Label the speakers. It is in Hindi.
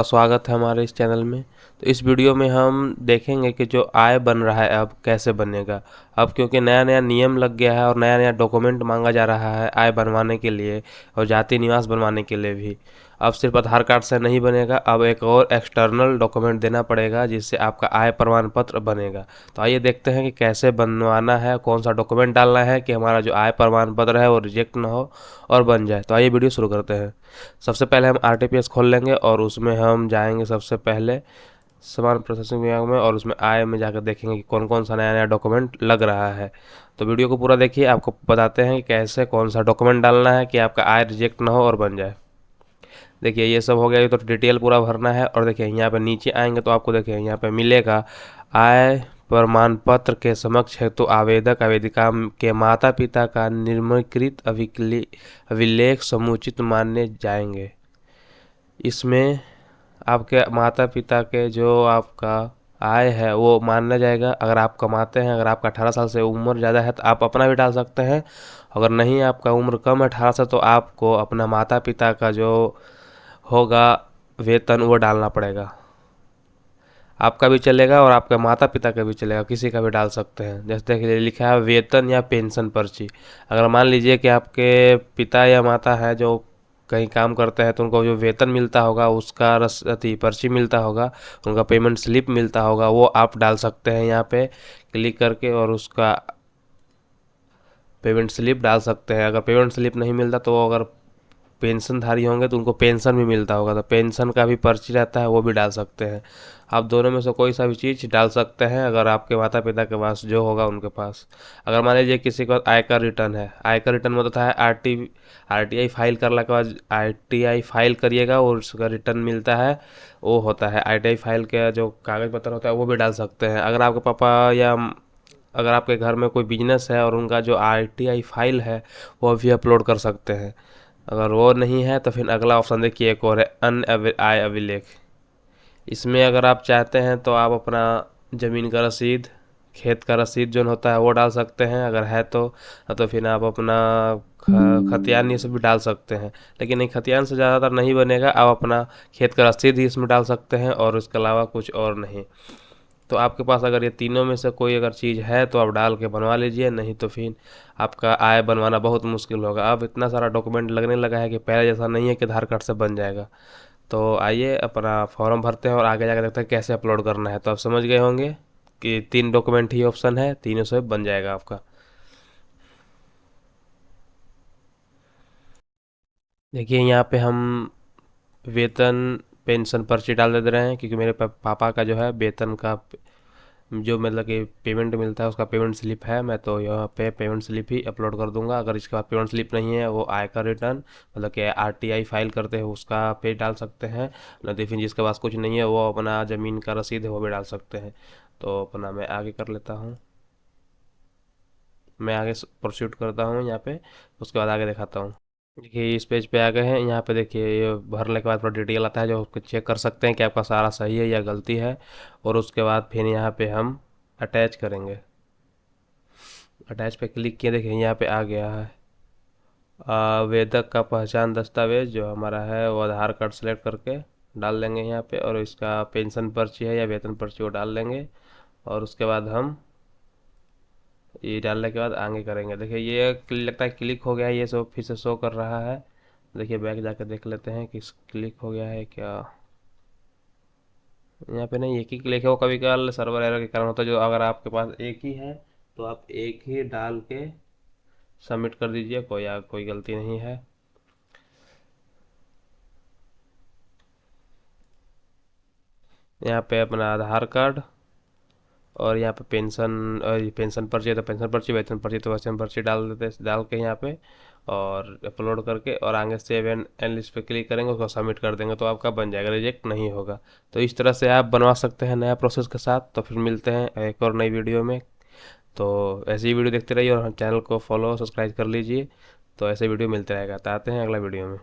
Speaker 1: स्वागत है हमारे इस चैनल में। तो इस वीडियो में हम देखेंगे कि जो आय बन रहा है अब कैसे बनेगा। अब क्योंकि नया नया नियम लग गया है और नया नया डॉक्यूमेंट मांगा जा रहा है आय बनवाने के लिए और जाति निवास बनवाने के लिए भी। अब सिर्फ आधार कार्ड से नहीं बनेगा, अब एक और एक्सटर्नल डॉक्यूमेंट देना पड़ेगा जिससे आपका आय प्रमाण पत्र बनेगा। तो आइए देखते हैं कि कैसे बनवाना है, कौन सा डॉक्यूमेंट डालना है कि हमारा जो आय प्रमाण पत्र है वो रिजेक्ट ना हो और बन जाए। तो आइए वीडियो शुरू करते हैं। सबसे पहले हम आरटीपीएस खोल लेंगे और उसमें हम जाएंगे सबसे पहले सामान प्रोसेसिंग विभाग में और उसमें आय में जाकर देखेंगे कि कौन कौन सा नया नया डॉक्यूमेंट लग रहा है। तो वीडियो को पूरा देखिए, आपको बताते हैं कि कैसे कौन सा डॉक्यूमेंट डालना है कि आपका आय रिजेक्ट ना हो और बन जाए। देखिए ये सब हो गया, ये तो डिटेल पूरा भरना है। और देखिए यहाँ पे नीचे आएंगे तो आपको देखिए यहाँ पे मिलेगा आय प्रमाण पत्र के समक्ष हेतु आवेदक आवेदिका के माता पिता का निम्नलिखित अभिलेख समुचित माने जाएंगे। इसमें आपके माता पिता के जो आपका आय है वो माना जाएगा। अगर आप कमाते हैं, अगर आपका 18 साल से उम्र ज़्यादा है तो आप अपना भी डाल सकते हैं। अगर नहीं, आपका उम्र कम है 18 से, तो आपको अपना माता पिता का जो होगा वेतन वो डालना पड़ेगा। आपका भी चलेगा और आपके माता पिता का भी चलेगा, किसी का भी डाल सकते हैं। जैसे कि लिखा है वेतन या पेंशन पर्ची। अगर मान लीजिए कि आपके पिता या माता है जो कहीं काम करते हैं तो उनको जो वेतन मिलता होगा उसका रसीद पर्ची मिलता होगा, उनका पेमेंट स्लिप मिलता होगा, वो आप डाल सकते हैं यहाँ पे क्लिक करके और उसका पेमेंट स्लिप डाल सकते हैं। अगर पेमेंट स्लिप नहीं मिलता तो अगर पेंशनधारी होंगे तो उनको पेंशन भी मिलता होगा, तो पेंशन का भी पर्ची रहता है वो भी डाल सकते हैं। आप दोनों में से कोई सा भी चीज़ डाल सकते हैं अगर आपके माता पिता के पास जो होगा उनके पास। अगर मान लीजिए किसी के पास आयकर रिटर्न है, आयकर रिटर्न में होता है आरटीआई फाइल करने के बाद आरटीआई फाइल करिएगा और उसका रिटर्न मिलता है, वो होता है आरटीआई फाइल के जो कागज पत्र होता है वो भी डाल सकते हैं। अगर आपके पापा या अगर आपके घर में कोई बिजनेस है और उनका जो आरटीआई फाइल है वो भी अपलोड कर सकते हैं। अगर वो नहीं है तो फिर अगला ऑप्शन देखिए, एक और है अन्य आय अभिलेख। इसमें अगर आप चाहते हैं तो आप अपना ज़मीन का रसीद, खेत का रसीद जो होता है वो डाल सकते हैं अगर है तो फिर आप अपना खतियान ये सब भी डाल सकते हैं। लेकिन नहीं, खतियान से ज़्यादातर नहीं बनेगा, आप अपना खेत का रसीद ही इसमें डाल सकते हैं और इसके अलावा कुछ और नहीं। तो आपके पास अगर ये तीनों में से कोई अगर चीज़ है तो आप डाल के बनवा लीजिए, नहीं तो फिर आपका आय बनवाना बहुत मुश्किल होगा। अब इतना सारा डॉक्यूमेंट लगने लगा है कि पहले जैसा नहीं है कि आधार कार्ड से बन जाएगा। तो आइए अपना फॉर्म भरते हैं और आगे जाकर देखते हैं कैसे अपलोड करना है। तो आप समझ गए होंगे कि 3 डॉक्यूमेंट ही ऑप्शन है, तीनों से बन जाएगा आपका। देखिए यहाँ पे हम वेतन पेंशन पर्ची डाल दे रहे हैं क्योंकि मेरे पापा का जो है वेतन का जो मतलब कि पेमेंट मिलता है उसका पेमेंट स्लिप है। मैं तो यहाँ पे पेमेंट स्लिप ही अपलोड कर दूंगा। अगर इसके बाद पेमेंट स्लिप नहीं है वो आयकर रिटर्न मतलब कि आरटीआई फाइल करते हैं उसका पे डाल सकते हैं। नहीं तो फिर जिसके पास कुछ नहीं है वो अपना ज़मीन का रसीद है वो भी डाल सकते हैं। तो अपना मैं आगे कर लेता हूँ, मैं आगे प्रोसीड करता हूँ यहाँ पे, उसके बाद आगे दिखाता हूँ। देखिए इस पेज पे आ गए हैं। यहाँ पे देखिए ये भरने के बाद पूरा डिटेल आता है जो उसको चेक कर सकते हैं कि आपका सारा सही है या गलती है। और उसके बाद फिर यहाँ पे हम अटैच करेंगे। अटैच पे क्लिक किए, देखिए यहाँ पे आ गया है आवेदक का पहचान दस्तावेज जो हमारा है वो आधार कार्ड सेलेक्ट करके डाल देंगे यहाँ पे, और इसका पेंशन पर्ची है या वेतन पर्ची वो डाल देंगे। और उसके बाद हम ये डालने के बाद आगे करेंगे। देखिए ये लगता है क्लिक हो गया है, ये सब फिर से शो कर रहा है। देखिए बैक जाकर देख लेते हैं कि क्लिक हो गया है क्या। यहाँ पे नहीं, एक ही क्लिक है, वो कभी कभार सर्वर एरर के कारण होता है। जो अगर आपके पास एक ही है तो आप एक ही डाल के सबमिट कर दीजिए, कोई गलती नहीं है। यहाँ पे अपना आधार कार्ड और यहाँ पे पेंशन, और पेंशन पर्ची है तो पेंशन पर्ची, वेतन पर्ची तो वेतन पर्ची डाल देते, डाल के यहाँ पे और अपलोड करके और आगे सेव एंड लिस्ट पे क्लिक करेंगे, उसको सबमिट कर देंगे तो आपका बन जाएगा, रिजेक्ट नहीं होगा। तो इस तरह से आप बनवा सकते हैं नया प्रोसेस के साथ। तो फिर मिलते हैं एक और नई वीडियो में। तो ऐसी ही वीडियो देखते रहिए और चैनल को फॉलो सब्सक्राइब कर लीजिए, तो ऐसे वीडियो मिलते रहेगा। तो आते हैं अगला वीडियो में।